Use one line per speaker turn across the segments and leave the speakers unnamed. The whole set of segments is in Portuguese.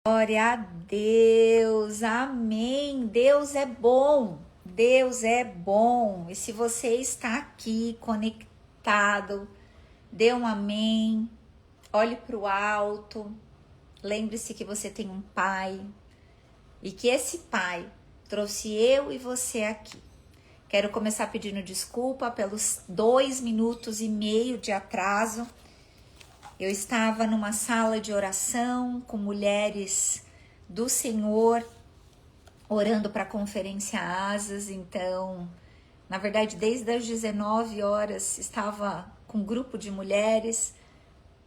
Glória a Deus, amém. Deus é bom, Deus é bom. E se você está aqui conectado, dê um amém, olhe para o alto, lembre-se que você tem um pai e que esse pai trouxe eu e você aqui. Quero começar pedindo desculpa pelos 2,5 minutos de atraso. Eu estava numa sala de oração com mulheres do Senhor, orando para a Conferência Asas. Então, na verdade, desde as 19 horas, estava com um grupo de mulheres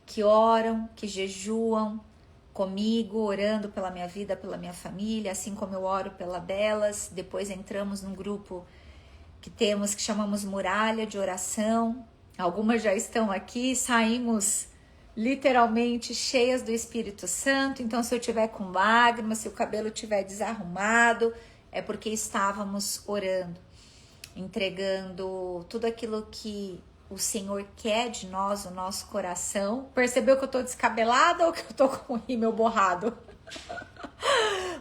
que oram, que jejuam comigo, orando pela minha vida, pela minha família, assim como eu oro pela delas. Depois entramos num grupo que chamamos Muralha de Oração. Algumas já estão aqui, saímos literalmente cheias do Espírito Santo. Então, se eu tiver com lágrimas, se o cabelo estiver desarrumado, é porque estávamos orando, entregando tudo aquilo que o Senhor quer de nós, o nosso coração. Percebeu que eu tô descabelada ou que eu tô com o rímel borrado?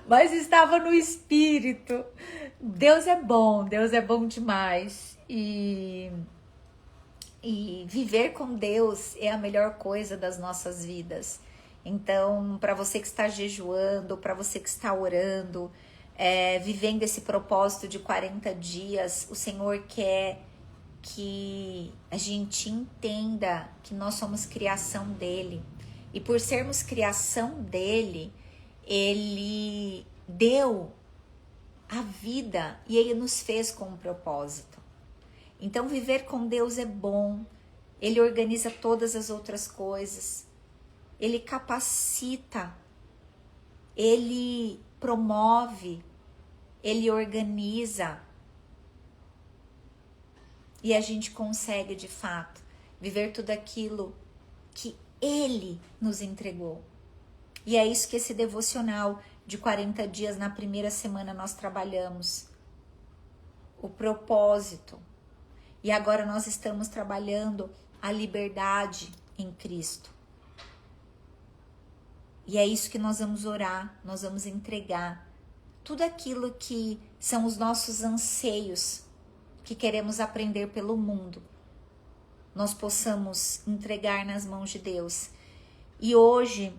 Mas estava no Espírito. Deus é bom demais. E viver com Deus é a melhor coisa das nossas vidas. Então, para você que está jejuando, para você que está orando, vivendo esse propósito de 40 dias, o Senhor quer que a gente entenda que nós somos criação dele. E por sermos criação dele, ele deu a vida e ele nos fez com um propósito. Então, viver com Deus é bom, ele organiza todas as outras coisas, ele capacita, ele promove, ele organiza. E a gente consegue, de fato, viver tudo aquilo que ele nos entregou. E é isso que esse devocional de 40 dias, na primeira semana, nós trabalhamos. O propósito. E agora nós estamos trabalhando a liberdade em Cristo. E é isso que nós vamos orar, nós vamos entregar. Tudo aquilo que são os nossos anseios, que queremos aprender pelo mundo, nós possamos entregar nas mãos de Deus. E hoje,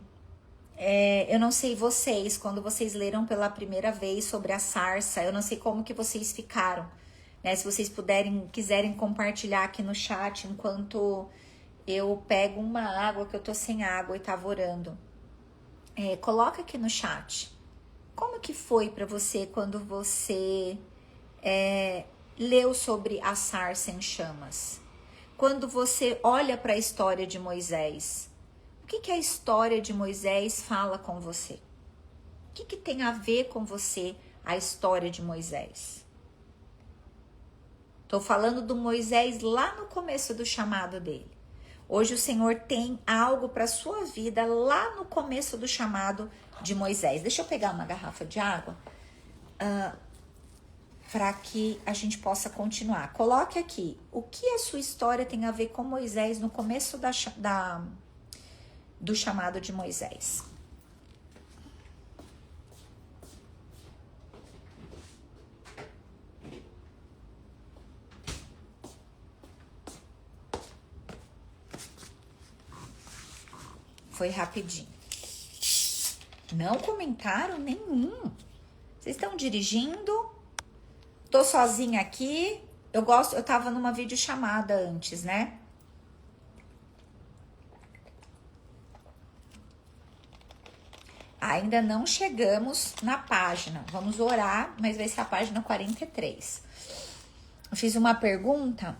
eu não sei vocês, quando vocês leram pela primeira vez sobre a sarça, eu não sei como que vocês ficaram. Se vocês quiserem compartilhar aqui no chat, enquanto eu pego uma água, que eu tô sem água e tava orando. Coloca aqui no chat. Como que foi para você quando você leu sobre a sarça em chamas? Quando você olha para a história de Moisés, o que a história de Moisés fala com você? O que tem a ver com você a história de Moisés? Estou falando do Moisés lá no começo do chamado dele. Hoje o Senhor tem algo para a sua vida lá no começo do chamado de Moisés. Deixa eu pegar uma garrafa de água para que a gente possa continuar. Coloque aqui, o que a sua história tem a ver com Moisés no começo do chamado de Moisés? Foi rapidinho. Não comentaram nenhum. Vocês estão dirigindo? Tô sozinha aqui. Eu tava numa videochamada antes, né? Ainda não chegamos na página. Vamos orar, mas vai ser a página 43. Eu fiz uma pergunta.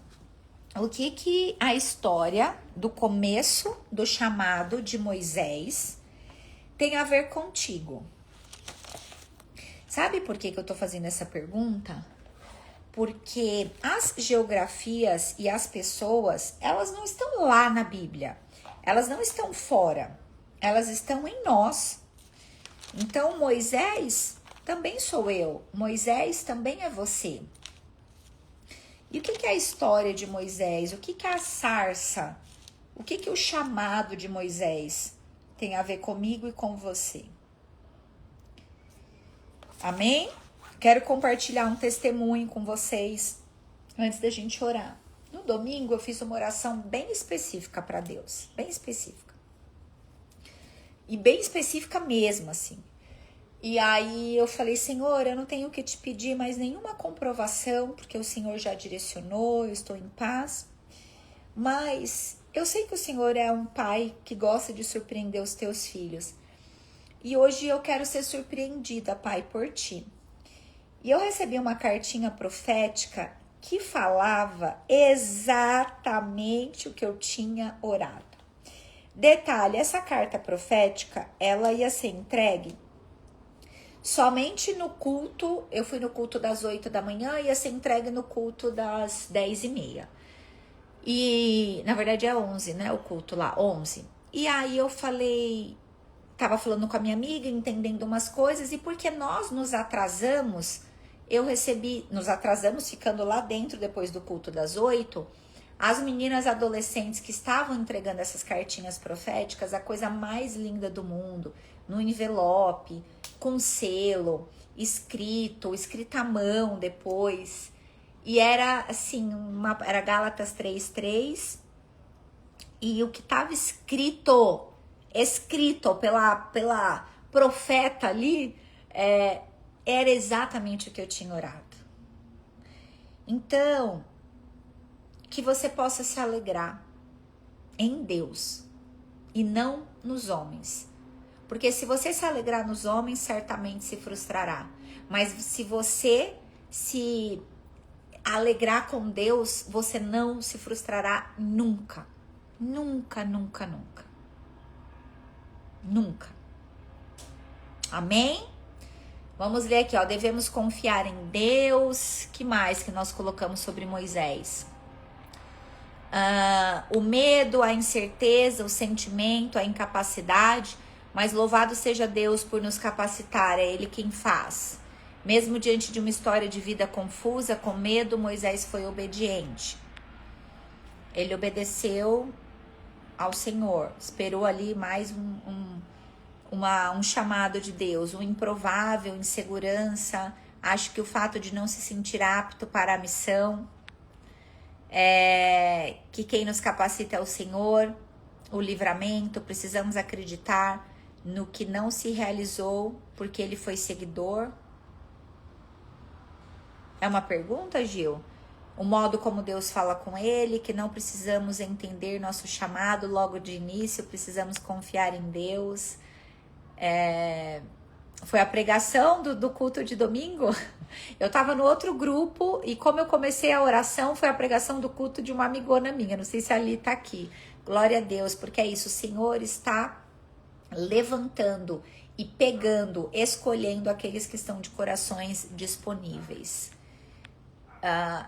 O que a história do começo do chamado de Moisés tem a ver contigo? Sabe por que eu tô fazendo essa pergunta? Porque as geografias e as pessoas, elas não estão lá na Bíblia. Elas não estão fora. Elas estão em nós. Então, Moisés também sou eu. Moisés também é você. E o que é a história de Moisés? O que é a sarça? O que o chamado de Moisés tem a ver comigo e com você? Amém? Quero compartilhar um testemunho com vocês antes da gente orar. No domingo eu fiz uma oração bem específica para Deus, bem específica. E bem específica mesmo, assim. E aí eu falei, Senhor, eu não tenho que te pedir mais nenhuma comprovação, porque o Senhor já direcionou, eu estou em paz. Mas eu sei que o Senhor é um pai que gosta de surpreender os teus filhos. E hoje eu quero ser surpreendida, Pai, por ti. E eu recebi uma cartinha profética que falava exatamente o que eu tinha orado. Detalhe, essa carta profética, ela ia ser entregue somente no culto. Eu fui no culto das 8 da manhã, ia ser entregue no culto das 10h30. E, na verdade, é 11, né? O culto lá, 11. E aí eu falei, tava falando com a minha amiga, entendendo umas coisas, e porque nós nos atrasamos, nos atrasamos ficando lá dentro depois do culto das 8, as meninas adolescentes que estavam entregando essas cartinhas proféticas, a coisa mais linda do mundo, no envelope, com selo, escrita à mão depois. E era assim, era Gálatas 3:3, e o que estava escrito pela profeta ali, era exatamente o que eu tinha orado. Então, que você possa se alegrar em Deus e não nos homens. Porque se você se alegrar nos homens, certamente se frustrará. Mas se você se alegrar com Deus, você não se frustrará nunca. Nunca, nunca, nunca. Nunca. Amém? Vamos ler aqui, ó. Devemos confiar em Deus. Que mais que nós colocamos sobre Moisés? O medo, a incerteza, o sentimento, a incapacidade. Mas louvado seja Deus por nos capacitar. É Ele quem faz. Mesmo diante de uma história de vida confusa, com medo, Moisés foi obediente. Ele obedeceu ao Senhor. Esperou ali mais um chamado de Deus, um improvável, insegurança. Acho que o fato de não se sentir apto para a missão, que quem nos capacita é o Senhor, o livramento. Precisamos acreditar no que não se realizou, porque ele foi seguidor. É uma pergunta, Gil? O modo como Deus fala com ele, que não precisamos entender nosso chamado logo de início, precisamos confiar em Deus. Foi a pregação do culto de domingo. Eu estava no outro grupo e como eu comecei a oração, foi a pregação do culto de uma amigona minha. Não sei se a Ali está aqui. Glória a Deus, porque é isso. O Senhor está levantando e pegando, escolhendo aqueles que estão de corações disponíveis.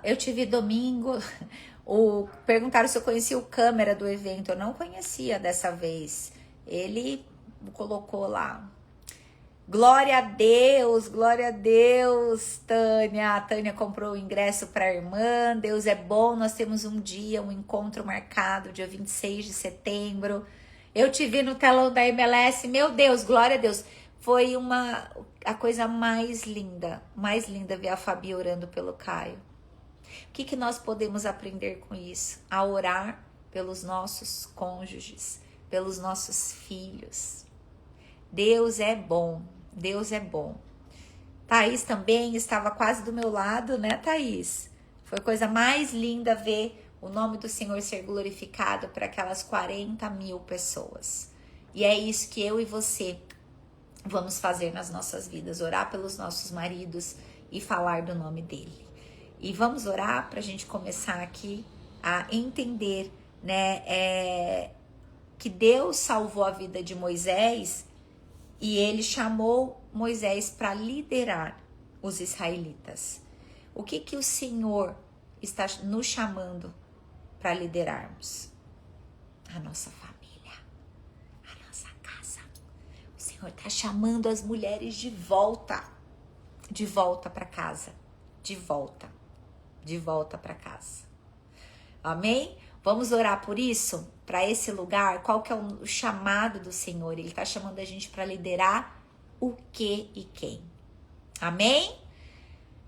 Eu tive domingo, perguntaram se eu conhecia o câmera do evento. Eu não conhecia dessa vez. Ele colocou lá. Glória a Deus, Tânia. A Tânia comprou o ingresso para a irmã. Deus é bom, nós temos um encontro marcado, dia 26 de setembro. Eu te vi no telão da MLS, meu Deus, glória a Deus. Foi a coisa mais linda ver a Fabi orando pelo Caio. O que nós podemos aprender com isso? A orar pelos nossos cônjuges, pelos nossos filhos. Deus é bom, Deus é bom. Thaís também estava quase do meu lado, né, Thaís? Foi a coisa mais linda ver o nome do Senhor ser glorificado para aquelas 40 mil pessoas. E é isso que eu e você vamos fazer nas nossas vidas, orar pelos nossos maridos e falar do nome dele. E vamos orar para a gente começar aqui a entender, né, que Deus salvou a vida de Moisés e ele chamou Moisés para liderar os israelitas. O que o Senhor está nos chamando para liderarmos? A nossa família, a nossa casa. O Senhor está chamando as mulheres de volta para casa, de volta para casa. Amém? Vamos orar por isso, para esse lugar. Qual que é o chamado do Senhor? Ele está chamando a gente para liderar o que e quem? Amém?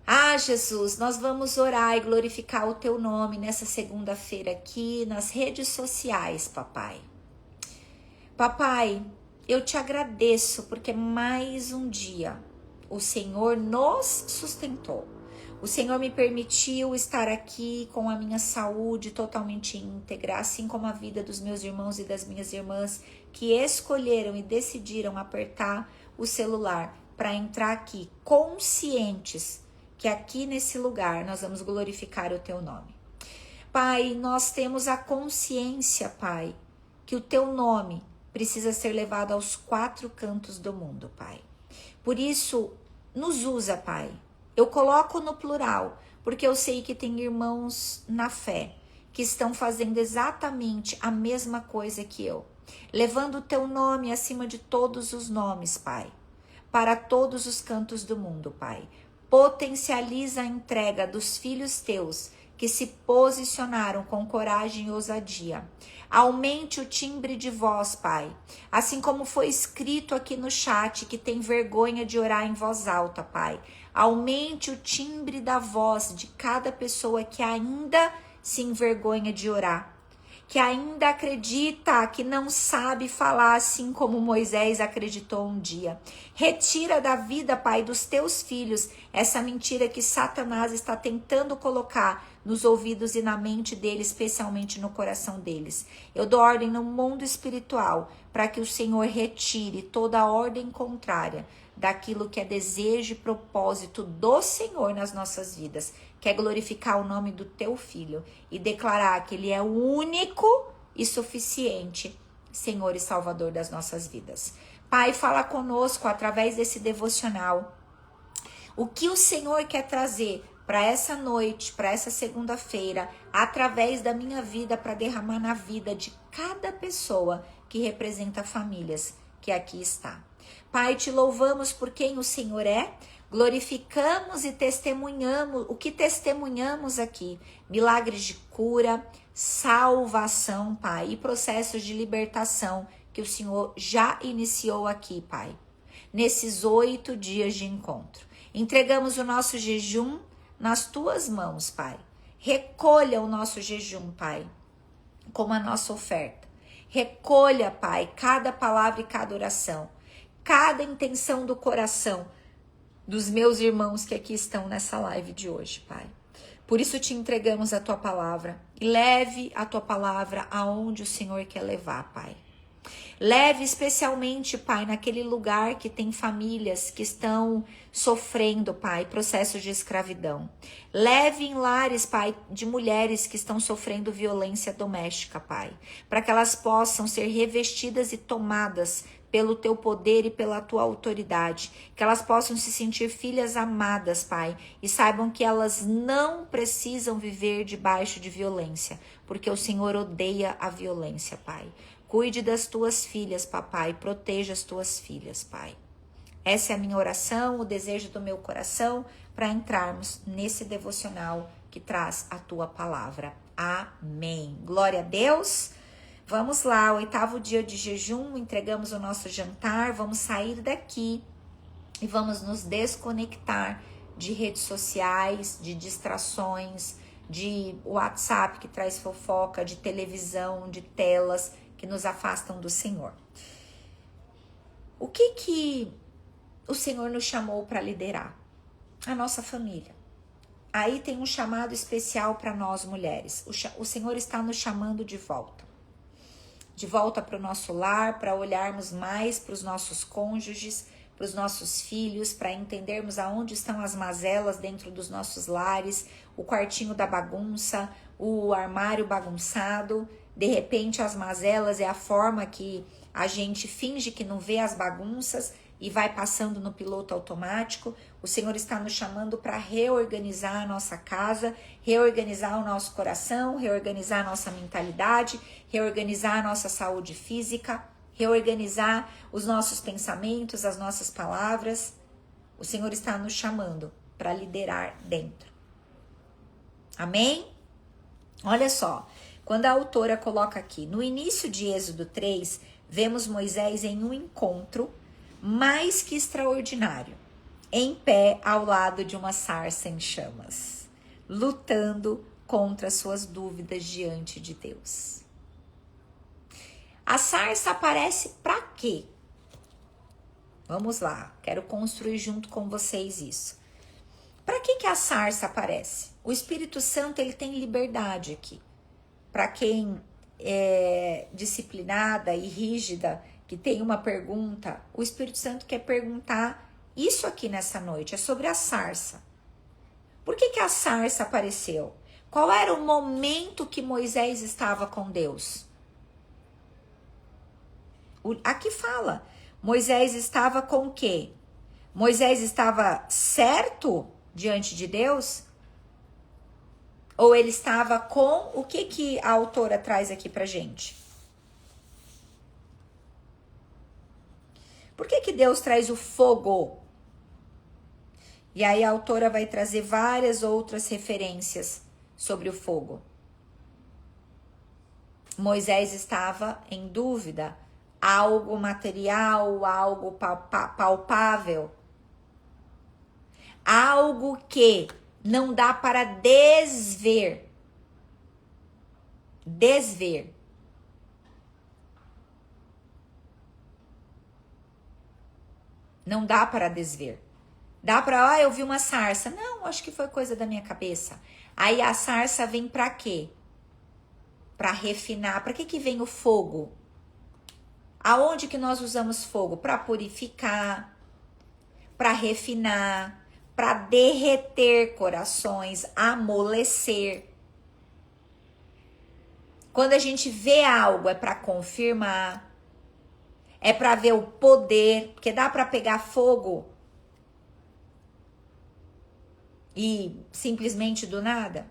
Ah, Jesus, nós vamos orar e glorificar o teu nome nessa segunda-feira aqui nas redes sociais, papai. Papai, eu te agradeço porque mais um dia o Senhor nos sustentou. O Senhor me permitiu estar aqui com a minha saúde totalmente íntegra, assim como a vida dos meus irmãos e das minhas irmãs que escolheram e decidiram apertar o celular para entrar aqui conscientes que aqui nesse lugar nós vamos glorificar o teu nome. Pai, nós temos a consciência, Pai, que o teu nome precisa ser levado aos 4 cantos do mundo, Pai. Por isso, nos usa, Pai. Eu coloco no plural, porque eu sei que tem irmãos na fé que estão fazendo exatamente a mesma coisa que eu, levando o teu nome acima de todos os nomes, Pai, para todos os cantos do mundo, Pai. Potencializa a entrega dos filhos teus que se posicionaram com coragem e ousadia. Aumente o timbre de voz, Pai. Assim como foi escrito aqui no chat, que tem vergonha de orar em voz alta, Pai. Aumente o timbre da voz de cada pessoa que ainda se envergonha de orar, que ainda acredita que não sabe falar assim como Moisés acreditou um dia. Retira da vida, Pai, dos teus filhos essa mentira que Satanás está tentando colocar nos ouvidos e na mente deles, especialmente no coração deles. Eu dou ordem no mundo espiritual para que o Senhor retire toda a ordem contrária daquilo que é desejo e propósito do Senhor nas nossas vidas, que é glorificar o nome do teu filho e declarar que ele é o único e suficiente Senhor e Salvador das nossas vidas. Pai, fala conosco através desse devocional. O que o Senhor quer trazer para essa noite, para essa segunda-feira, através da minha vida, para derramar na vida de cada pessoa que representa famílias que aqui está. Pai, te louvamos por quem o Senhor é, glorificamos e testemunhamos, o que testemunhamos aqui, milagres de cura, salvação, Pai, e processos de libertação que o Senhor já iniciou aqui, Pai, nesses 8 dias de encontro. Entregamos o nosso jejum nas tuas mãos, Pai. Recolha o nosso jejum, Pai, como a nossa oferta. Recolha, Pai, cada palavra e cada oração, cada intenção do coração dos meus irmãos que aqui estão nessa live de hoje, Pai. Por isso te entregamos a tua palavra. E leve a tua palavra aonde o Senhor quer levar, Pai. Leve especialmente, Pai, naquele lugar que tem famílias que estão sofrendo, Pai, processos de escravidão. Leve em lares, Pai, de mulheres que estão sofrendo violência doméstica, Pai, para que elas possam ser revestidas e tomadas pelo teu poder e pela tua autoridade, que elas possam se sentir filhas amadas, Pai, e saibam que elas não precisam viver debaixo de violência, porque o Senhor odeia a violência, Pai. Cuide das tuas filhas, papai, proteja as tuas filhas, Pai. Essa é a minha oração, o desejo do meu coração para entrarmos nesse devocional que traz a tua palavra. Amém. Glória a Deus. Vamos lá, 8º dia de jejum, entregamos o nosso jantar, vamos sair daqui e vamos nos desconectar de redes sociais, de distrações, de WhatsApp que traz fofoca, de televisão, de telas que nos afastam do Senhor. O que o Senhor nos chamou para liderar? A nossa família. Aí tem um chamado especial para nós mulheres. O Senhor está nos chamando de volta para o nosso lar, para olharmos mais para os nossos cônjuges, para os nossos filhos, para entendermos aonde estão as mazelas dentro dos nossos lares, o quartinho da bagunça, o armário bagunçado. De repente as mazelas é a forma que a gente finge que não vê as bagunças e vai passando no piloto automático. O Senhor está nos chamando para reorganizar a nossa casa, reorganizar o nosso coração, reorganizar a nossa mentalidade, reorganizar a nossa saúde física, reorganizar os nossos pensamentos, as nossas palavras. O Senhor está nos chamando para liderar dentro. Amém? Olha só, quando a autora coloca aqui, no início de Êxodo 3, vemos Moisés em um encontro mais que extraordinário. em pé ao lado de uma sarça em chamas, lutando contra suas dúvidas diante de Deus. A sarça aparece para quê? Vamos lá, quero construir junto com vocês isso. Para que a sarça aparece? O Espírito Santo, ele tem liberdade aqui. Para quem é disciplinada e rígida, que tem uma pergunta, o Espírito Santo quer perguntar isso aqui nessa noite, é sobre a sarça. Por que a sarça apareceu? Qual era o momento que Moisés estava com Deus? Aqui fala, Moisés estava com o quê? Moisés estava certo diante de Deus? Ou ele estava com... O que a autora traz aqui pra gente? Por que Deus traz o fogo? E aí a autora vai trazer várias outras referências sobre o fogo. Moisés estava em dúvida. Algo material, algo palpável. Algo que não dá para desver. Desver. Não dá para desver. Dá para, eu vi uma sarça. Não, acho que foi coisa da minha cabeça. Aí a sarça vem para quê? Para refinar. Para que vem o fogo? Aonde que nós usamos fogo? Para purificar, para refinar, para derreter corações, amolecer. Quando a gente vê algo, é para confirmar, é para ver o poder, porque dá para pegar fogo e simplesmente do nada.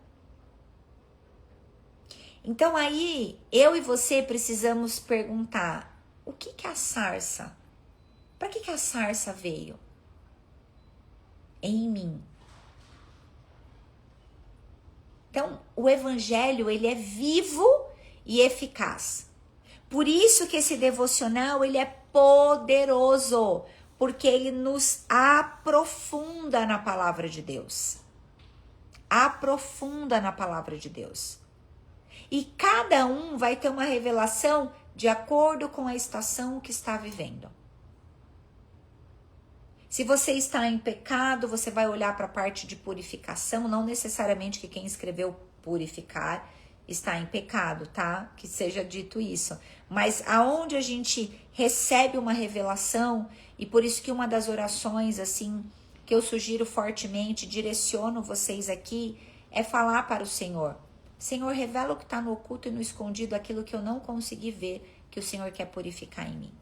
Então aí, eu e você precisamos perguntar, o que é a sarça? Para que a sarça veio? Em mim. Então, o evangelho, ele é vivo e eficaz. Por isso que esse devocional, ele é poderoso, porque ele nos aprofunda na palavra de Deus. Aprofunda na palavra de Deus. E cada um vai ter uma revelação de acordo com a estação que está vivendo. Se você está em pecado, você vai olhar para a parte de purificação, não necessariamente que quem escreveu purificar está em pecado, tá? Que seja dito isso. Mas aonde a gente recebe uma revelação, e por isso que uma das orações, assim, que eu sugiro fortemente, direciono vocês aqui, é falar para o Senhor. Senhor, revela o que está no oculto e no escondido, aquilo que eu não consegui ver, que o Senhor quer purificar em mim.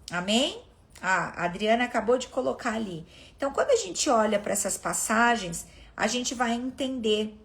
Amém? A Adriana acabou de colocar ali. Então, quando a gente olha para essas passagens, a gente vai entender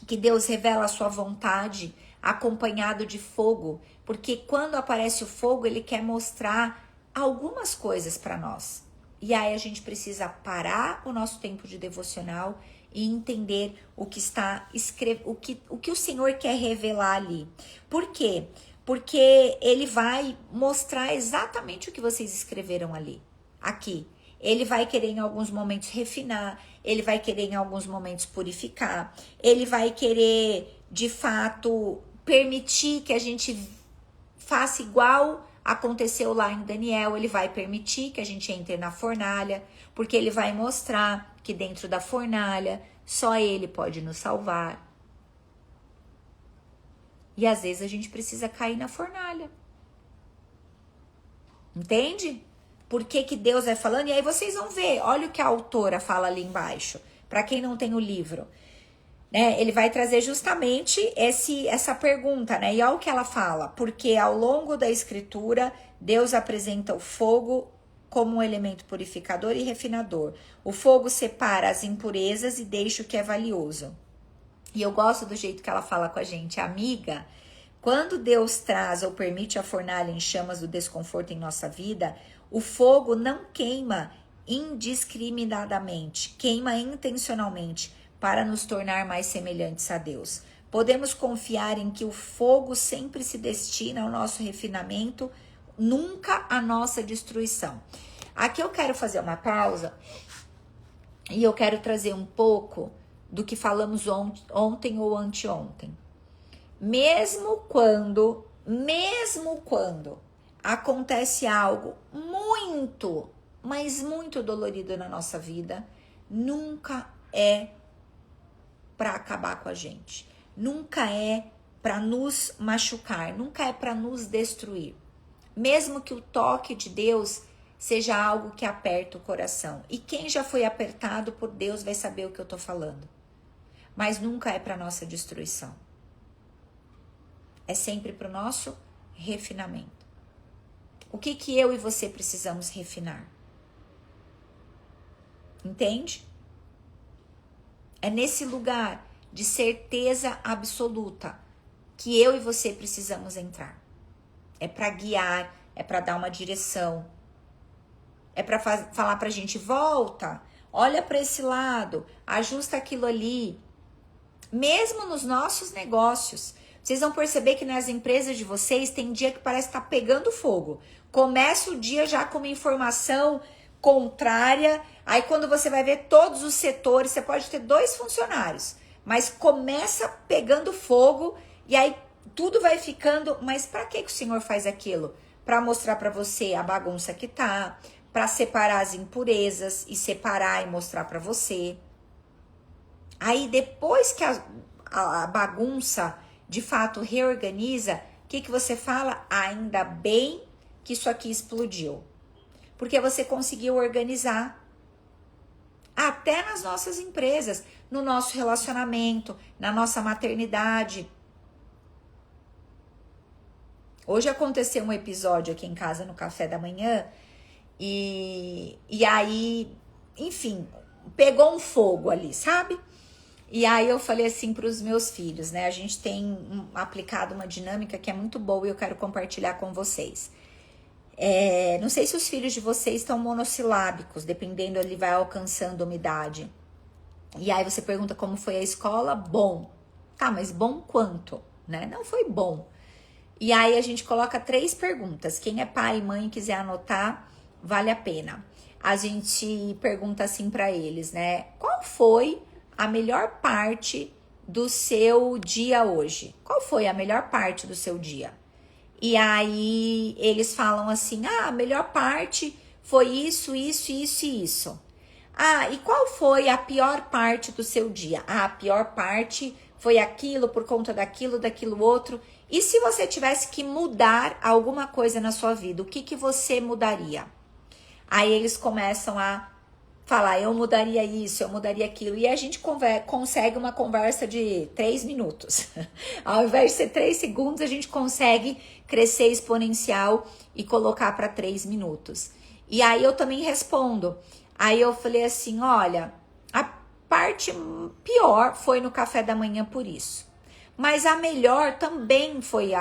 que Deus revela a sua vontade acompanhado de fogo, porque quando aparece o fogo, ele quer mostrar algumas coisas para nós. E aí a gente precisa parar o nosso tempo de devocional e entender o que está escrito, o que o Senhor quer revelar ali. Por quê? Porque ele vai mostrar exatamente o que vocês escreveram ali, aqui. Ele vai querer em alguns momentos refinar, ele vai querer em alguns momentos purificar, ele vai querer, de fato, permitir que a gente faça igual aconteceu lá em Daniel. Ele vai permitir que a gente entre na fornalha, porque ele vai mostrar que dentro da fornalha só ele pode nos salvar. E às vezes a gente precisa cair na fornalha. Entende? Por que Deus vai falando? E aí vocês vão ver. Olha o que a autora fala ali embaixo. Para quem não tem o livro. Né? Ele vai trazer justamente essa pergunta. Né? E olha o que ela fala. Porque ao longo da escritura, Deus apresenta o fogo como um elemento purificador e refinador. O fogo separa as impurezas e deixa o que é valioso. E eu gosto do jeito que ela fala com a gente, amiga. Quando Deus traz ou permite a fornalha em chamas do desconforto em nossa vida, o fogo não queima indiscriminadamente, queima intencionalmente para nos tornar mais semelhantes a Deus. Podemos confiar em que o fogo sempre se destina ao nosso refinamento, nunca à nossa destruição. Aqui eu quero fazer uma pausa e eu quero trazer um pouco do que falamos ontem ou anteontem. Mesmo quando acontece algo muito, mas muito dolorido na nossa vida, nunca é para acabar com a gente. Nunca é para nos machucar, nunca é para nos destruir. Mesmo que o toque de Deus seja algo que aperta o coração. E quem já foi apertado por Deus vai saber o que eu tô falando. Mas nunca é para nossa destruição. É sempre para o nosso refinamento. O que eu e você precisamos refinar? Entende? É nesse lugar de certeza absoluta que eu e você precisamos entrar. É para guiar, é para dar uma direção. É para falar pra gente, volta, olha para esse lado, ajusta aquilo ali. Mesmo nos nossos negócios, vocês vão perceber que nas empresas de vocês tem dia que parece estar pegando fogo. Começa o dia já com uma informação contrária, aí quando você vai ver todos os setores, você pode ter 2 funcionários, mas começa pegando fogo e aí tudo vai ficando, mas para que o Senhor faz aquilo? Para mostrar para você a bagunça que tá, para separar as impurezas e separar e mostrar para você. Aí depois que a bagunça de fato reorganiza, o que você fala? Ainda bem que isso aqui explodiu. Porque você conseguiu organizar. Até nas nossas empresas, no nosso relacionamento, na nossa maternidade. Hoje aconteceu um episódio aqui em casa no café da manhã e aí, enfim, pegou um fogo ali, sabe? E aí eu falei assim para os meus filhos, né? A gente tem aplicado uma dinâmica que é muito boa e eu quero compartilhar com vocês. Não sei se os filhos de vocês estão monossilábicos, dependendo, ele vai alcançando umidade. E aí você pergunta como foi a escola? Bom. Tá, mas bom quanto? Né? Não foi bom. E aí a gente coloca 3 perguntas. Quem é pai e mãe e quiser anotar, vale a pena. A gente pergunta assim para eles, né? Qual foi a melhor parte do seu dia hoje? Qual foi a melhor parte do seu dia? E aí eles falam assim, a melhor parte foi isso, isso, isso e isso. E qual foi a pior parte do seu dia? A pior parte foi aquilo, por conta daquilo, daquilo outro. E se você tivesse que mudar alguma coisa na sua vida, o que você mudaria? Aí eles começam a falar, eu mudaria isso, eu mudaria aquilo. E a gente consegue uma conversa de 3 minutos. Ao invés de ser 3 segundos, a gente consegue crescer exponencial e colocar para 3 minutos. E aí eu também respondo. Aí eu falei assim, olha, a parte pior foi no café da manhã por isso. Mas a melhor também foi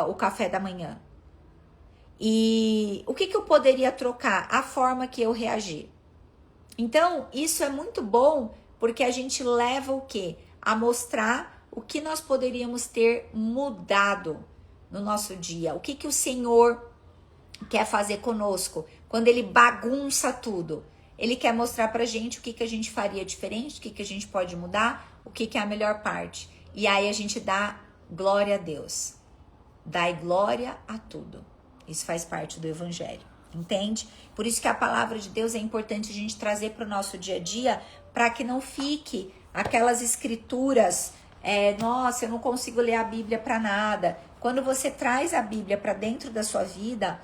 o café da manhã. E o que eu poderia trocar? A forma que eu reagi. Então, isso é muito bom porque a gente leva o quê? A mostrar o que nós poderíamos ter mudado no nosso dia. O que o Senhor quer fazer conosco quando Ele bagunça tudo. Ele quer mostrar pra gente o que a gente faria diferente, o que a gente pode mudar, o que é a melhor parte. E aí a gente dá glória a Deus. Dai glória a tudo. Isso faz parte do Evangelho. Entende? Por isso que a palavra de Deus é importante a gente trazer para o nosso dia a dia, para que não fique aquelas escrituras, nossa, eu não consigo ler a Bíblia para nada. Quando você traz a Bíblia para dentro da sua vida,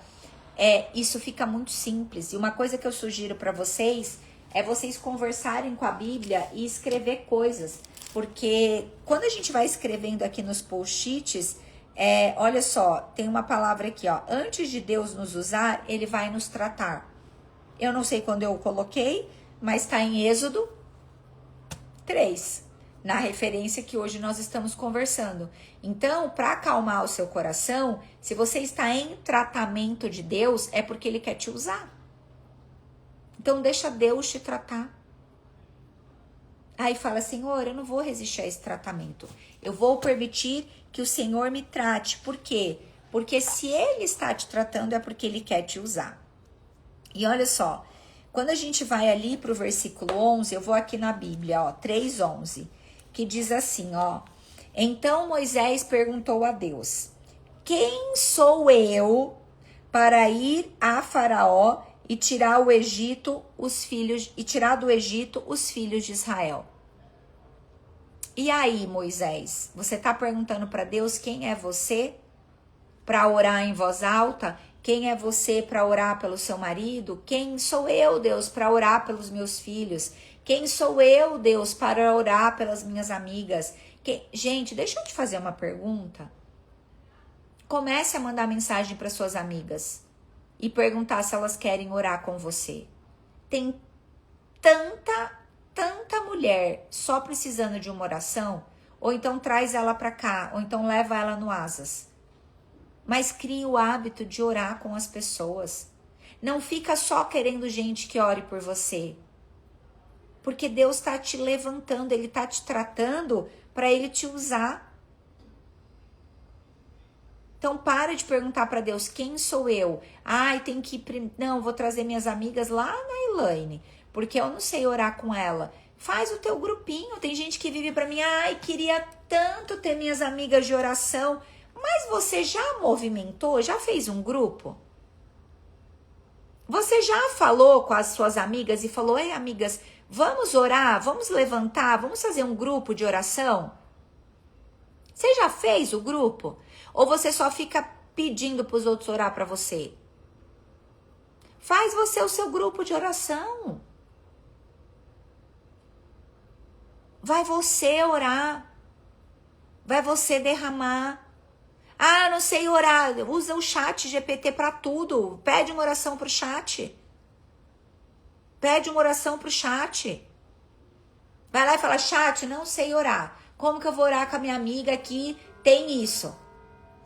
isso fica muito simples. E uma coisa que eu sugiro para vocês é vocês conversarem com a Bíblia e escrever coisas. Porque quando a gente vai escrevendo aqui nos post-its, olha só, tem uma palavra aqui, ó. Antes de Deus nos usar, Ele vai nos tratar. Eu não sei quando eu coloquei, mas está em Êxodo 3, na referência que hoje nós estamos conversando. Então, para acalmar o seu coração, se você está em tratamento de Deus, é porque Ele quer te usar. Então, deixa Deus te tratar. Aí fala, Senhor, eu não vou resistir a esse tratamento. Eu vou permitir que o Senhor me trate. Por quê? Porque se Ele está te tratando é porque Ele quer te usar. E olha só, quando a gente vai ali para o versículo 11, eu vou aqui na Bíblia, ó, 3:11, que diz assim, ó. Então Moisés perguntou a Deus: quem sou eu para ir a Faraó e tirar do Egito os filhos de Israel? E aí, Moisés, você está perguntando para Deus quem é você para orar em voz alta? Quem é você para orar pelo seu marido? Quem sou eu, Deus, para orar pelos meus filhos? Quem sou eu, Deus, para orar pelas minhas amigas? Gente, deixa eu te fazer uma pergunta. Comece a mandar mensagem para suas amigas e perguntar se elas querem orar com você. Tem tanta mulher só precisando de uma oração, ou então traz ela para cá, ou então leva ela no Asas. Mas crie o hábito de orar com as pessoas. Não fica só querendo gente que ore por você. Porque Deus está te levantando, Ele está te tratando para Ele te usar. Então para de perguntar para Deus, quem sou eu? Ai, tem que ir... Não, vou trazer minhas amigas lá na Elaine, porque eu não sei orar com ela. Faz o teu grupinho. Tem gente que vive para mim, ai, queria tanto ter minhas amigas de oração. Mas você já movimentou? Já fez um grupo? Você já falou com as suas amigas e falou, ei, amigas, vamos orar, vamos levantar, vamos fazer um grupo de oração? Você já fez o grupo? Ou você só fica pedindo para os outros orar para você? Faz você o seu grupo de oração. Vai você orar. Vai você derramar. Ah, não sei orar. Usa o chat GPT para tudo. Pede uma oração pro chat. Pede uma oração pro chat. Vai lá e fala, chat, não sei orar. Como que eu vou orar com a minha amiga que tem isso?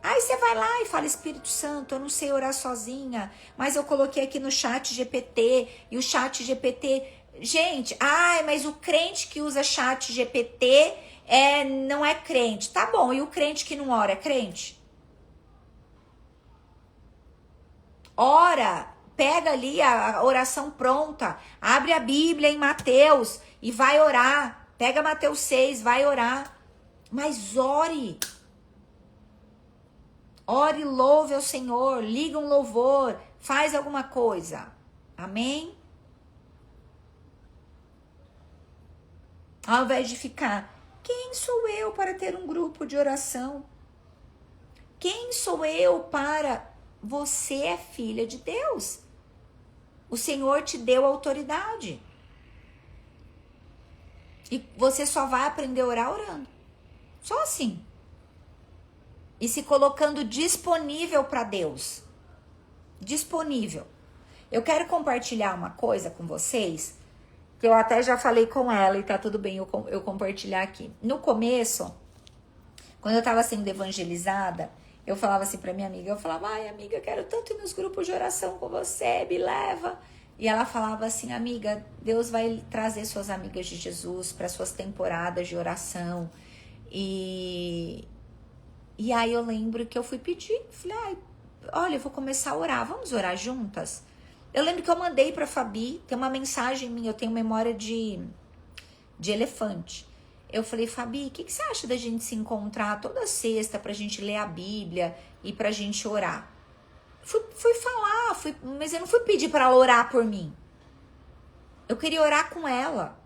Aí você vai lá e fala, Espírito Santo, eu não sei orar sozinha, mas eu coloquei aqui no chat GPT, e o chat GPT... Gente, ai, mas o crente que usa chat GPT não é crente. Tá bom, e o crente que não ora é crente? Ora, pega ali a oração pronta, abre a Bíblia em Mateus e vai orar. Pega Mateus 6, vai orar. Mas ore. Ore, louve ao Senhor, liga um louvor, faz alguma coisa. Amém? Ao invés de ficar, quem sou eu para ter um grupo de oração? Quem sou eu para... Você é filha de Deus. O Senhor te deu autoridade. E você só vai aprender a orar orando. Só assim. E se colocando disponível para Deus. Disponível. Eu quero compartilhar uma coisa com vocês, que eu até já falei com ela e tá tudo bem eu compartilhar aqui. No começo, quando eu tava sendo evangelizada, eu falava assim pra minha amiga, eu falava, ai amiga, eu quero tanto ir nos grupos de oração com você, me leva. E ela falava assim, amiga, Deus vai trazer suas amigas de Jesus para suas temporadas de oração. E aí eu lembro que eu fui pedir, falei, ai, olha, eu vou começar a orar, vamos orar juntas? Eu lembro que eu mandei pra Fabi, tem uma mensagem minha, eu tenho memória de elefante. Eu falei, Fabi, o que você acha da gente se encontrar toda sexta pra gente ler a Bíblia e pra gente orar? Fui falar, mas eu não fui pedir pra ela orar por mim. Eu queria orar com ela.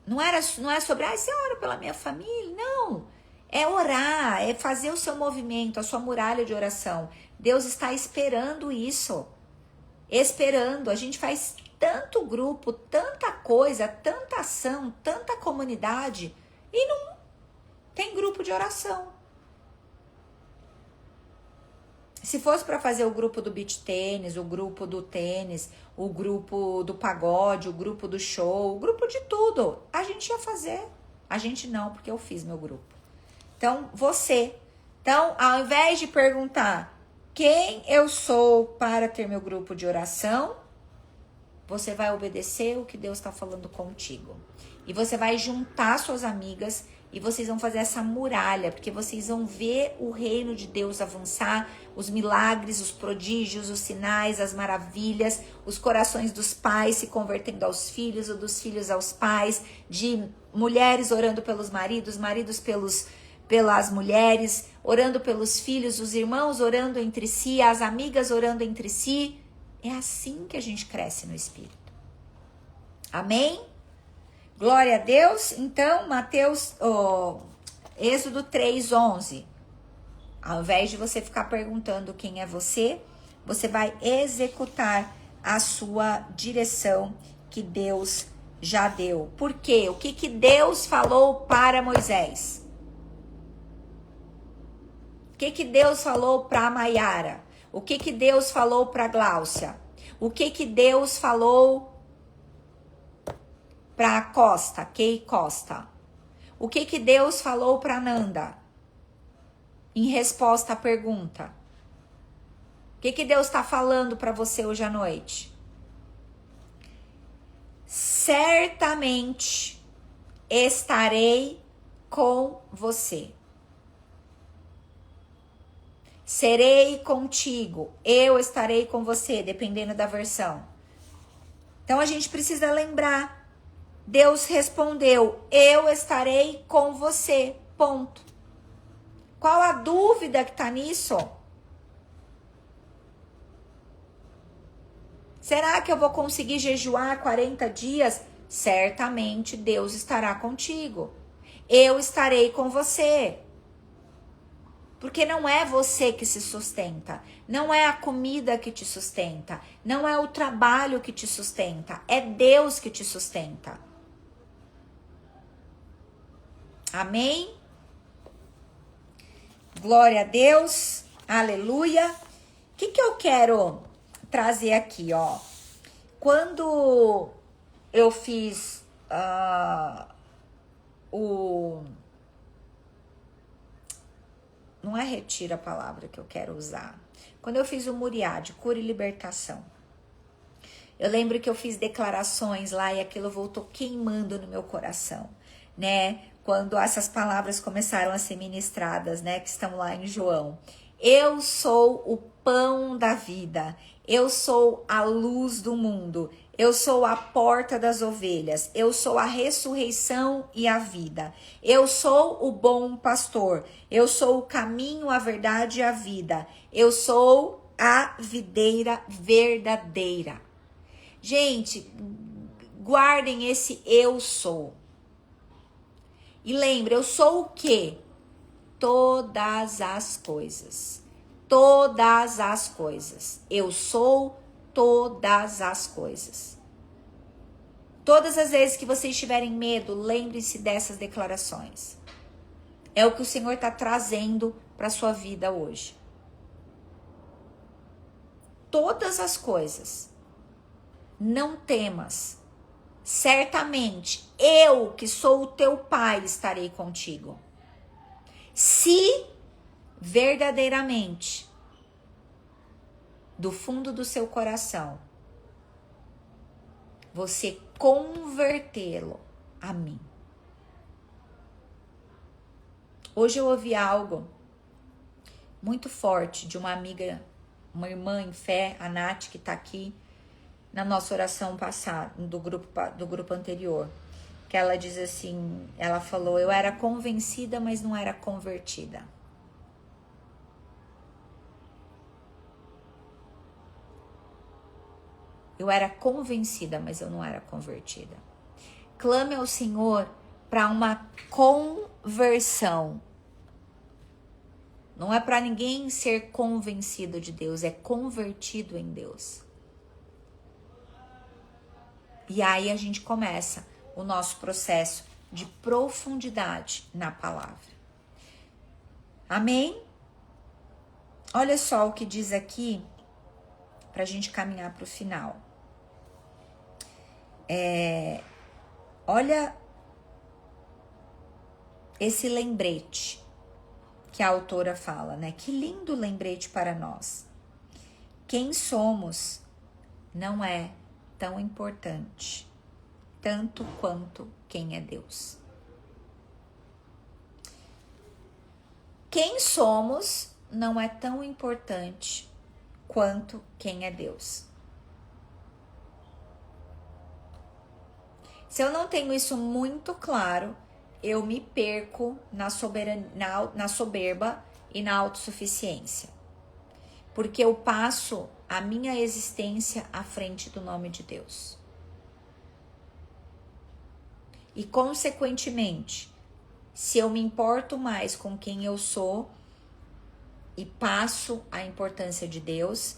Não é sobre, você ora pela minha família? Não. É orar, é fazer o seu movimento, a sua muralha de oração. Deus está esperando isso. Esperando. A gente faz tanto grupo, tanta coisa, tanta ação, tanta comunidade e não tem grupo de oração. Se fosse para fazer o grupo do beach tênis, o grupo do tênis, o grupo do pagode, o grupo do show, o grupo de tudo, a gente ia fazer. A gente não, porque eu fiz meu grupo. Então, você. Então, ao invés de perguntar quem eu sou para ter meu grupo de oração, você vai obedecer o que Deus está falando contigo. E você vai juntar suas amigas e vocês vão fazer essa muralha, porque vocês vão ver o reino de Deus avançar, os milagres, os prodígios, os sinais, as maravilhas, os corações dos pais se convertendo aos filhos, ou dos filhos aos pais, de mulheres orando pelos maridos, maridos pelas mulheres, orando pelos filhos, os irmãos orando entre si, as amigas orando entre si. É assim que a gente cresce no Espírito. Amém? Glória a Deus. Então, Êxodo 3:11. Ao invés de você ficar perguntando quem é você, você vai executar a sua direção que Deus já deu. Por quê? O que Deus falou para Moisés? O que Deus falou para Maiara? O que Deus falou para Gláucia? O que Deus falou para Costa, Kei Costa? O que Deus falou para Nanda? Em resposta à pergunta. O que Deus está falando para você hoje à noite? Certamente estarei com você. Serei contigo. Eu estarei com você, dependendo da versão. Então a gente precisa lembrar. Deus respondeu, eu estarei com você, ponto. Qual a dúvida que está nisso? Será que eu vou conseguir jejuar 40 dias? Certamente Deus estará contigo. Eu estarei com você. Porque não é você que se sustenta, não é a comida que te sustenta, não é o trabalho que te sustenta, é Deus que te sustenta. Amém? Glória a Deus, aleluia. O que eu quero trazer aqui, ó? Quando eu fiz não é retiro a palavra que eu quero usar. Quando eu fiz o Muriá de cura e libertação, eu lembro que eu fiz declarações lá e aquilo voltou queimando no meu coração, né? Quando essas palavras começaram a ser ministradas, né? Que estão lá em João. Eu sou o pão da vida. Eu sou a luz do mundo. Eu sou a porta das ovelhas. Eu sou a ressurreição e a vida. Eu sou o bom pastor. Eu sou o caminho, a verdade e a vida. Eu sou a videira verdadeira. Gente, guardem esse eu sou. E lembre, eu sou o quê? Todas as coisas. Todas as coisas. Eu sou todas as coisas. Todas as vezes que vocês tiverem medo, lembre-se dessas declarações. É o que o Senhor está trazendo para a sua vida hoje. Todas as coisas. Não temas. Certamente, eu que sou o teu pai estarei contigo. Se verdadeiramente, do fundo do seu coração, você convertê-lo a mim. Hoje eu ouvi algo muito forte de uma amiga, uma irmã em fé, a Nath, que está aqui na nossa oração passada, do grupo anterior, que ela diz assim, ela falou, eu era convencida, mas não era convertida. Eu era convencida, mas eu não era convertida. Clame ao Senhor para uma conversão. Não é para ninguém ser convencido de Deus, é convertido em Deus. E aí a gente começa o nosso processo de profundidade na palavra. Amém? Olha só o que diz aqui, para a gente caminhar para o final. Olha esse lembrete que a autora fala, né? Que lindo lembrete para nós. Quem somos não é tão importante, tanto quanto quem é Deus. Quem somos não é tão importante quanto quem é Deus. Se eu não tenho isso muito claro, eu me perco na soberba e na autossuficiência. Porque eu passo a minha existência à frente do nome de Deus. E, consequentemente, se eu me importo mais com quem eu sou e passo a importância de Deus,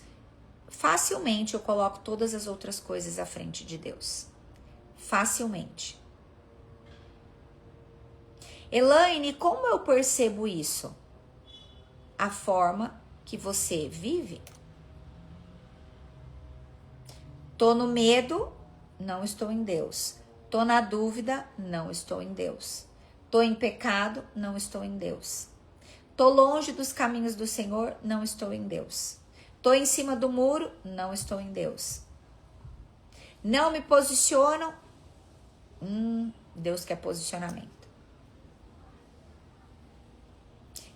facilmente eu coloco todas as outras coisas à frente de Deus. Facilmente. Elaine, como eu percebo isso? A forma que você vive. Tô no medo, não estou em Deus. Tô na dúvida, não estou em Deus. Tô em pecado, não estou em Deus. Tô longe dos caminhos do Senhor, não estou em Deus. Tô em cima do muro, não estou em Deus. Não me posicionam, Deus quer posicionamento.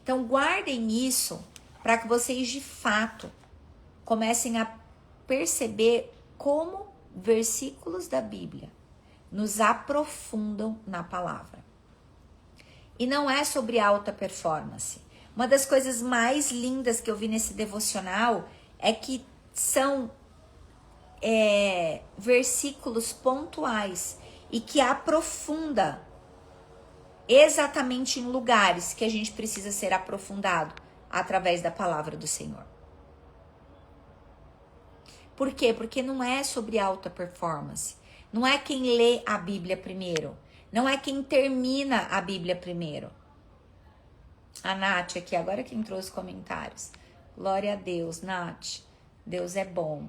Então guardem isso para que vocês de fato comecem a perceber como versículos da Bíblia nos aprofundam na palavra. E não é sobre alta performance. Uma das coisas mais lindas que eu vi nesse devocional é que são versículos pontuais e que aprofunda exatamente em lugares que a gente precisa ser aprofundado através da palavra do Senhor. Por quê? Porque não é sobre alta performance. Não é quem lê a Bíblia primeiro. Não é quem termina a Bíblia primeiro. A Nath aqui, agora quem trouxe comentários. Glória a Deus, Nath. Deus é bom,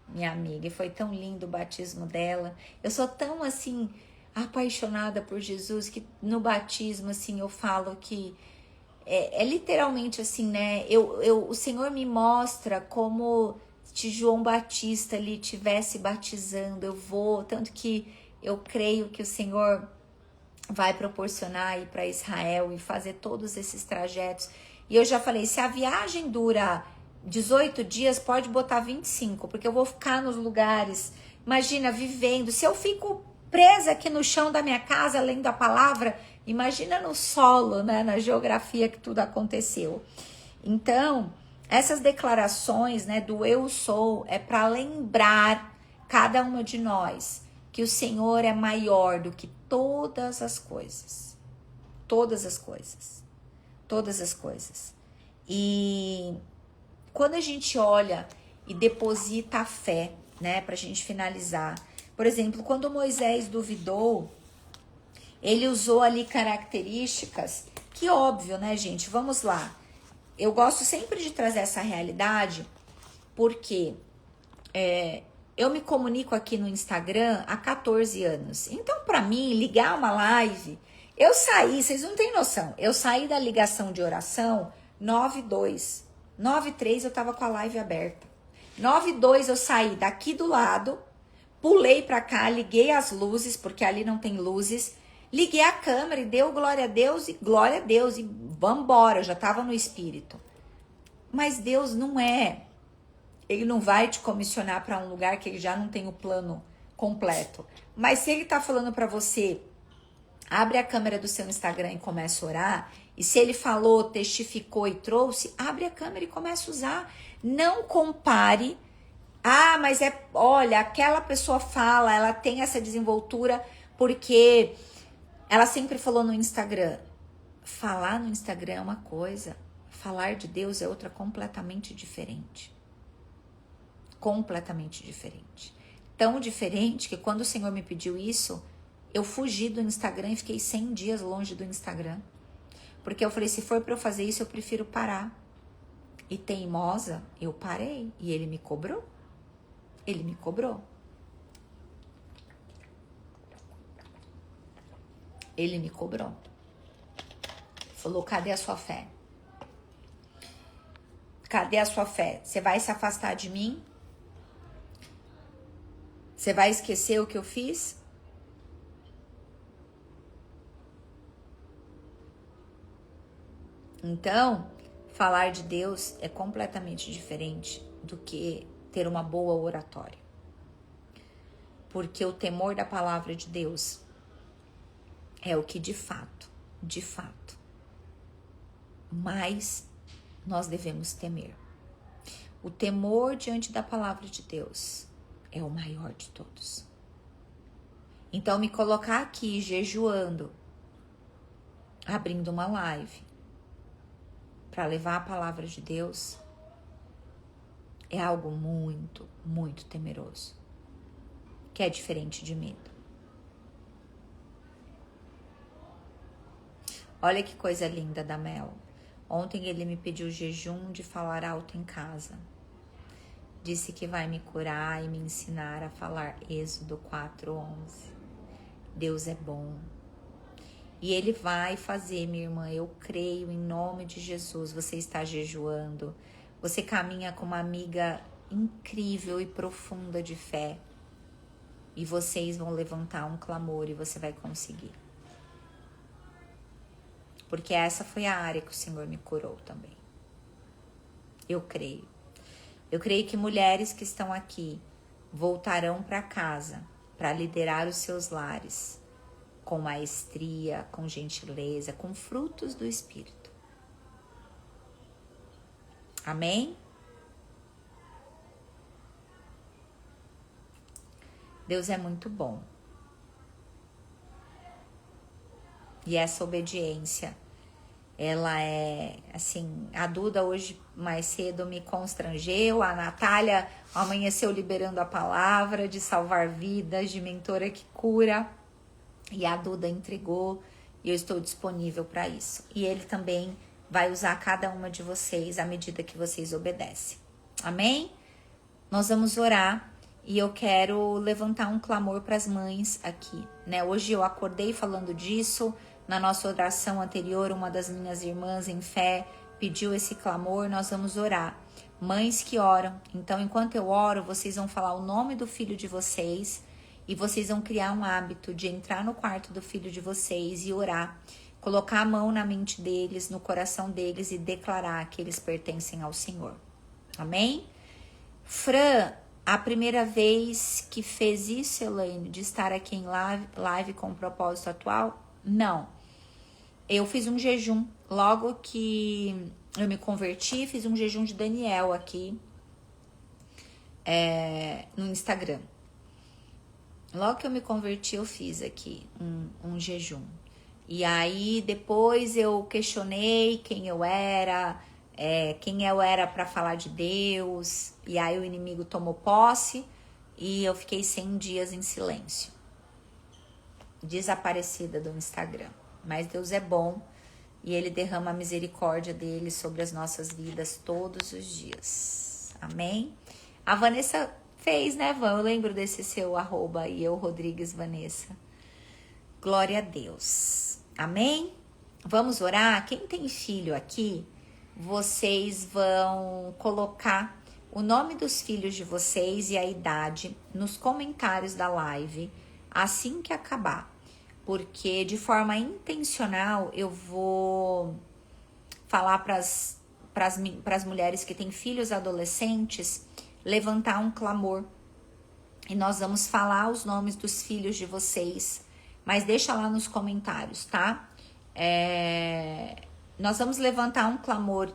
minha amiga. E foi tão lindo o batismo dela. Eu sou tão, assim, apaixonada por Jesus que no batismo, assim, eu falo que é literalmente assim, né? O Senhor me mostra como se João Batista ali estivesse batizando. Eu vou, tanto que eu creio que o Senhor vai proporcionar ir para Israel e fazer todos esses trajetos. E eu já falei, se a viagem dura 18 dias, pode botar 25, porque eu vou ficar nos lugares, imagina, vivendo. Se eu fico presa aqui no chão da minha casa, lendo a palavra, imagina no solo, né, na geografia que tudo aconteceu. Então, essas declarações, né, do eu sou, é para lembrar cada uma de nós que o Senhor é maior do que todas as coisas. Todas as coisas. Todas as coisas. E quando a gente olha e deposita a fé, né, pra gente finalizar. Por exemplo, quando Moisés duvidou, ele usou ali características que, óbvio, né, gente? Vamos lá. Eu gosto sempre de trazer essa realidade porque eu me comunico aqui no Instagram há 14 anos. Então, para mim, ligar uma live... Eu saí, vocês não têm noção, eu saí da ligação de oração 9:02. 9:03 eu tava com a live aberta. 9:02 eu saí daqui do lado, pulei pra cá, liguei as luzes, porque ali não tem luzes, liguei a câmera e deu glória a Deus, e vambora, eu já tava no espírito. Mas Deus não é... Ele não vai te comissionar para um lugar que ele já não tem o plano completo. Mas se ele tá falando para você, abre a câmera do seu Instagram e começa a orar, e se ele falou, testificou e trouxe, abre a câmera e começa a usar. Não compare. Ah, mas olha, aquela pessoa fala, ela tem essa desenvoltura porque ela sempre falou no Instagram. Falar no Instagram é uma coisa, falar de Deus é outra completamente diferente. Completamente diferente. Tão diferente que quando o Senhor me pediu isso, eu fugi do Instagram e fiquei 100 dias longe do Instagram. Porque eu falei, se for para eu fazer isso, eu prefiro parar. E teimosa, eu parei. E ele me cobrou. Ele me cobrou. Ele me cobrou. Falou, cadê a sua fé? Cadê a sua fé? Você vai se afastar de mim? Você vai esquecer o que eu fiz? Então, falar de Deus é completamente diferente do que ter uma boa oratória. Porque o temor da palavra de Deus é o que de fato, mais nós devemos temer. O temor diante da palavra de Deus é o maior de todos. Então, me colocar aqui jejuando, abrindo uma live, para levar a palavra de Deus, é algo muito, muito temeroso, que é diferente de medo. Olha que coisa linda da Mel. Ontem ele me pediu jejum de falar alto em casa. Disse que vai me curar e me ensinar a falar Êxodo 4:11. Deus é bom. E ele vai fazer, minha irmã, eu creio em nome de Jesus. Você está jejuando, você caminha com uma amiga incrível e profunda de fé. E vocês vão levantar um clamor e você vai conseguir. Porque essa foi a área que o Senhor me curou também. Eu creio. Eu creio que mulheres que estão aqui voltarão para casa para liderar os seus lares com maestria, com gentileza, com frutos do Espírito. Amém? Deus é muito bom. E essa obediência, ela é, assim, a Duda hoje mais cedo me constrangeu, a Natália amanheceu liberando a palavra de salvar vidas, de mentora que cura, e a Duda entregou, e eu estou disponível para isso. E ele também vai usar cada uma de vocês à medida que vocês obedecem. Amém? Nós vamos orar. E eu quero levantar um clamor para as mães aqui, né? Hoje eu acordei falando disso. Na nossa oração anterior, uma das minhas irmãs em fé pediu esse clamor. Nós vamos orar. Mães que oram. Então, enquanto eu oro, vocês vão falar o nome do filho de vocês e vocês vão criar um hábito de entrar no quarto do filho de vocês e orar. Colocar a mão na mente deles, no coração deles e declarar que eles pertencem ao Senhor. Amém? Fran, a primeira vez que fez isso, Elaine, de estar aqui em live com o propósito atual? Não. Eu fiz um jejum. Logo que eu me converti, fiz um jejum de Daniel aqui no Instagram. Logo que eu me converti, eu fiz aqui um jejum. E aí, depois eu questionei quem eu era para falar de Deus, e aí o inimigo tomou posse e eu fiquei 100 dias em silêncio, desaparecida do Instagram. Mas Deus é bom e Ele derrama a misericórdia dele sobre as nossas vidas todos os dias. Amém? A Vanessa fez, né, Van? Eu lembro desse seu arroba aí, eu Rodrigues Vanessa. Glória a Deus. Amém? Vamos orar? Quem tem filho aqui, vocês vão colocar o nome dos filhos de vocês e a idade nos comentários da live assim que acabar. Porque de forma intencional eu vou falar para as mulheres que têm filhos adolescentes levantar um clamor. E nós vamos falar os nomes dos filhos de vocês. Mas deixa lá nos comentários, tá? Nós vamos levantar um clamor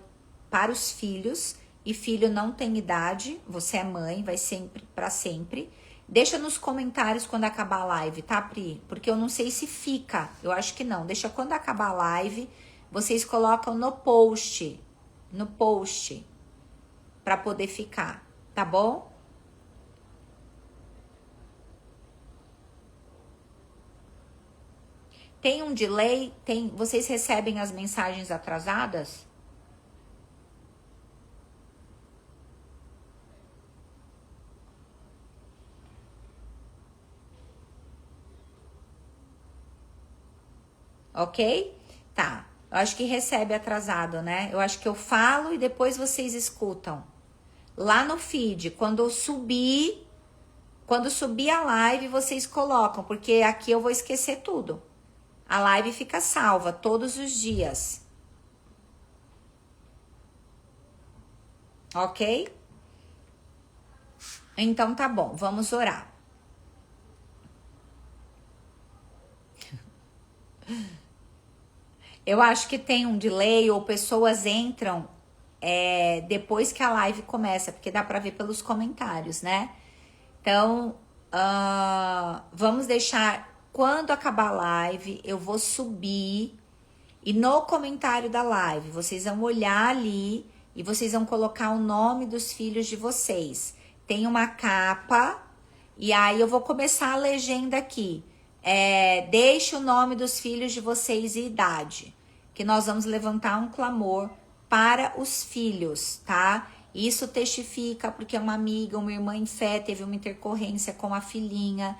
para os filhos, e filho não tem idade, você é mãe, vai sempre, para sempre. Deixa nos comentários quando acabar a live, tá, Pri? Porque eu não sei se fica, eu acho que não. Deixa quando acabar a live, vocês colocam no post, para poder ficar, tá bom? Tem um delay? Vocês recebem as mensagens atrasadas? Ok? Tá. Eu acho que recebe atrasado, né? Eu acho que eu falo e depois vocês escutam. Lá no feed, quando subir a live, vocês colocam, porque aqui eu vou esquecer tudo. A live fica salva todos os dias. ok? Então tá bom, vamos orar. Eu acho que tem um delay ou pessoas entram depois que a live começa, porque dá pra ver pelos comentários, né? Então, vamos deixar, quando acabar a live, eu vou subir e no comentário da live, vocês vão olhar ali e vocês vão colocar o nome dos filhos de vocês. Tem uma capa e aí eu vou começar a legenda aqui. Deixe o nome dos filhos de vocês e idade, que nós vamos levantar um clamor para os filhos, tá? Isso testifica porque uma amiga, uma irmã em fé teve uma intercorrência com a filhinha.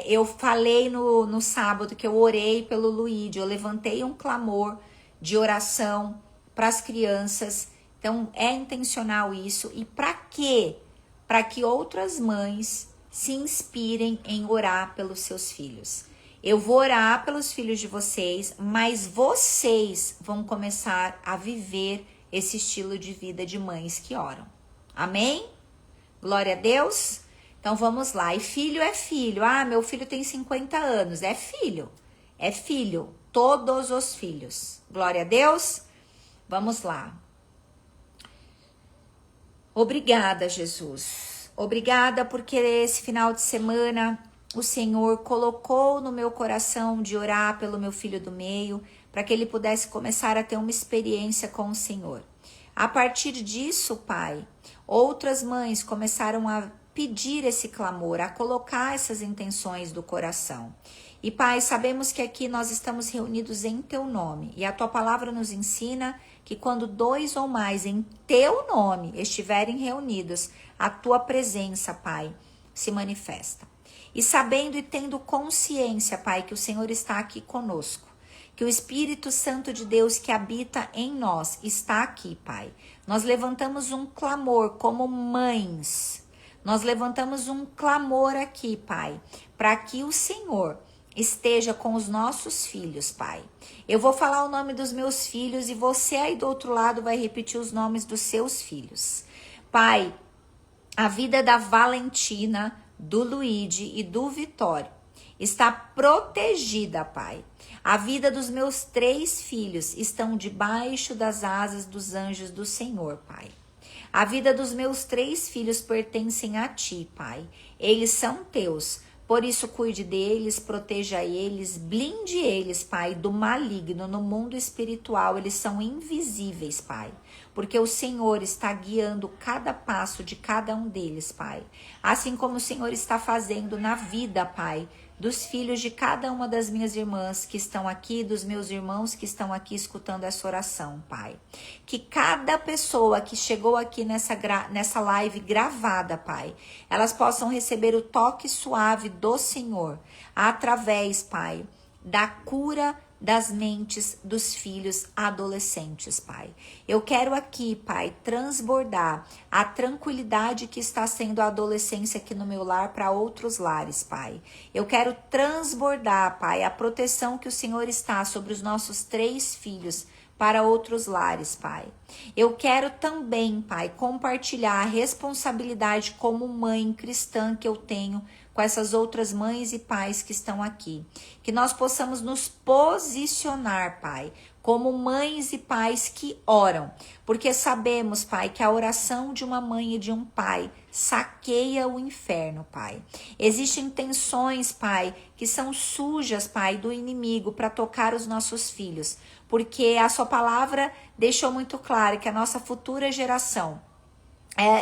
Eu falei no sábado que eu orei pelo Luíde, eu levantei um clamor de oração para as crianças. Então é intencional isso. E para quê? Para que outras mães se inspirem em orar pelos seus filhos. Eu vou orar pelos filhos de vocês, mas vocês vão começar a viver esse estilo de vida de mães que oram. Amém? Glória a Deus. Então vamos lá. E filho é filho. Ah, meu filho tem 50 anos. É filho. É filho. Todos os filhos. Glória a Deus. Vamos lá. Obrigada, Jesus. Obrigada porque esse final de semana o Senhor colocou no meu coração de orar pelo meu filho do meio, para que ele pudesse começar a ter uma experiência com o Senhor. A partir disso, Pai, outras mães começaram a pedir esse clamor, a colocar essas intenções do coração. E, Pai, sabemos que aqui nós estamos reunidos em Teu nome, e a Tua palavra nos ensina que quando 2 ou mais em Teu nome estiverem reunidos, a Tua presença, Pai, se manifesta. E sabendo e tendo consciência, Pai, que o Senhor está aqui conosco, que o Espírito Santo de Deus que habita em nós está aqui, Pai. Nós levantamos um clamor como mães. Nós levantamos um clamor aqui, Pai, para que o Senhor esteja com os nossos filhos, Pai. Eu vou falar o nome dos meus filhos e você aí do outro lado vai repetir os nomes dos seus filhos. Pai, a vida da Valentina, do Luíde e do Vitório está protegida, Pai. A vida dos meus 3 filhos estão debaixo das asas dos anjos do Senhor, Pai. A vida dos meus 3 filhos pertencem a Ti, Pai. Eles são Teus. Por isso, cuide deles, proteja eles, blinde eles, Pai, do maligno no mundo espiritual. Eles são invisíveis, Pai, porque o Senhor está guiando cada passo de cada um deles, Pai. Assim como o Senhor está fazendo na vida, Pai, dos filhos de cada uma das minhas irmãs que estão aqui, dos meus irmãos que estão aqui escutando essa oração, Pai. Que cada pessoa que chegou aqui nessa live gravada, Pai, elas possam receber o toque suave do Senhor, através, Pai, da cura das mentes dos filhos adolescentes, Pai. Eu quero aqui, Pai, transbordar a tranquilidade que está sendo a adolescência aqui no meu lar para outros lares, Pai. Eu quero transbordar, Pai, a proteção que o Senhor está sobre os nossos 3 filhos para outros lares, Pai. Eu quero também, Pai, compartilhar a responsabilidade como mãe cristã que eu tenho com essas outras mães e pais que estão aqui. Que nós possamos nos posicionar, Pai, como mães e pais que oram. Porque sabemos, Pai, que a oração de uma mãe e de um pai saqueia o inferno, Pai. Existem tensões, Pai, que são sujas, Pai, do inimigo para tocar os nossos filhos. Porque a sua palavra deixou muito claro que a nossa futura geração,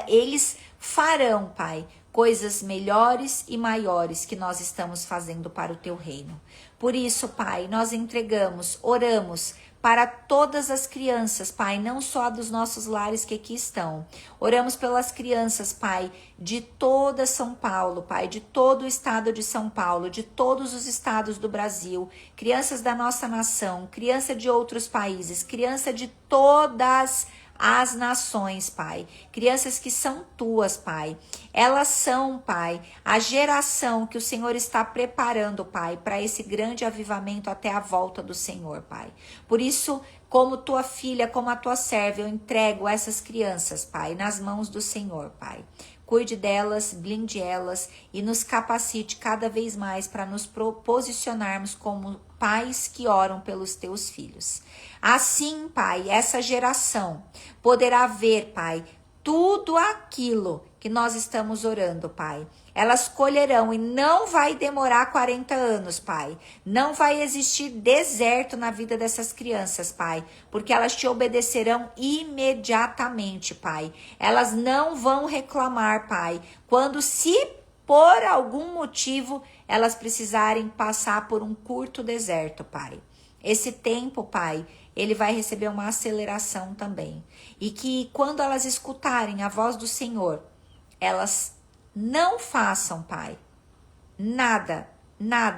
eles farão, Pai, coisas melhores e maiores que nós estamos fazendo para o Teu reino. Por isso, Pai, nós entregamos, oramos para todas as crianças, Pai, não só dos nossos lares que aqui estão. Oramos pelas crianças, Pai, de toda São Paulo, Pai, de todo o estado de São Paulo, de todos os estados do Brasil, crianças da nossa nação, criança de outros países, criança de todas as nações, Pai. Crianças que são Tuas, Pai. Elas são, Pai, a geração que o Senhor está preparando, Pai, para esse grande avivamento até a volta do Senhor, Pai. Por isso, Como tua filha, como a tua serva, eu entrego essas crianças, Pai, nas mãos do Senhor, Pai. Cuide delas, blinde elas e nos capacite cada vez mais para nos posicionarmos como pais que oram pelos teus filhos. Assim, Pai, essa geração poderá ver, Pai, tudo aquilo que nós estamos orando, Pai. Elas colherão e não vai demorar 40 anos, Pai. Não vai existir deserto na vida dessas crianças, Pai, porque elas te obedecerão imediatamente, Pai. Elas não vão reclamar, Pai, quando se por algum motivo elas precisarem passar por um curto deserto, Pai. Esse tempo, Pai, ele vai receber uma aceleração também. E que quando elas escutarem a voz do Senhor, elas não façam, Pai, nada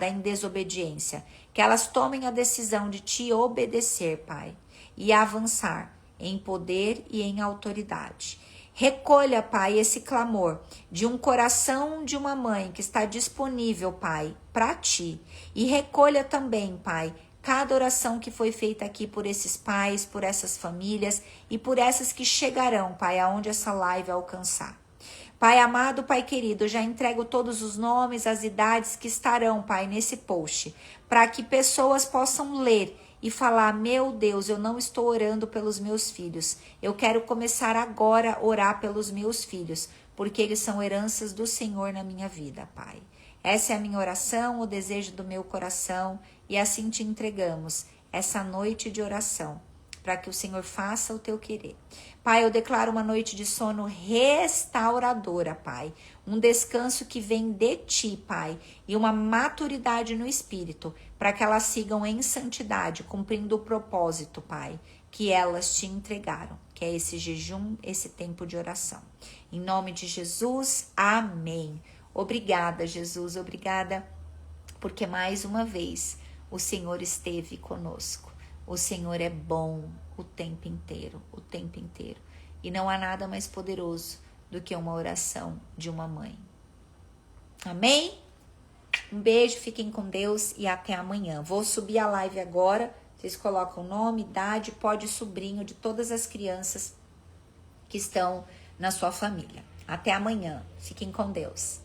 em desobediência. Que elas tomem a decisão de te obedecer, Pai, e avançar em poder e em autoridade. Recolha, Pai, esse clamor de um coração de uma mãe que está disponível, Pai, para ti. E recolha também, Pai, cada oração que foi feita aqui por esses pais, por essas famílias e por essas que chegarão, Pai, aonde essa live alcançar. Pai amado, Pai querido, eu já entrego todos os nomes, as idades que estarão, Pai, nesse post, para que pessoas possam ler e falar: meu Deus, eu não estou orando pelos meus filhos. Eu quero começar agora a orar pelos meus filhos, porque eles são heranças do Senhor na minha vida, Pai. Essa é a minha oração, o desejo do meu coração, e assim te entregamos essa noite de oração, para que o Senhor faça o teu querer. Pai, eu declaro uma noite de sono restauradora, Pai. Um descanso que vem de ti, Pai, e uma maturidade no espírito, para que elas sigam em santidade, cumprindo o propósito, Pai, que elas te entregaram, que é esse jejum, esse tempo de oração. Em nome de Jesus, amém. Obrigada, Jesus, obrigada, porque mais uma vez o Senhor esteve conosco. O Senhor é bom o tempo inteiro, o tempo inteiro. E não há nada mais poderoso do que uma oração de uma mãe. Amém? Um beijo, fiquem com Deus e até amanhã. Vou subir a live agora. Vocês colocam nome, idade, pode sobrinho de todas as crianças que estão na sua família. Até amanhã. Fiquem com Deus.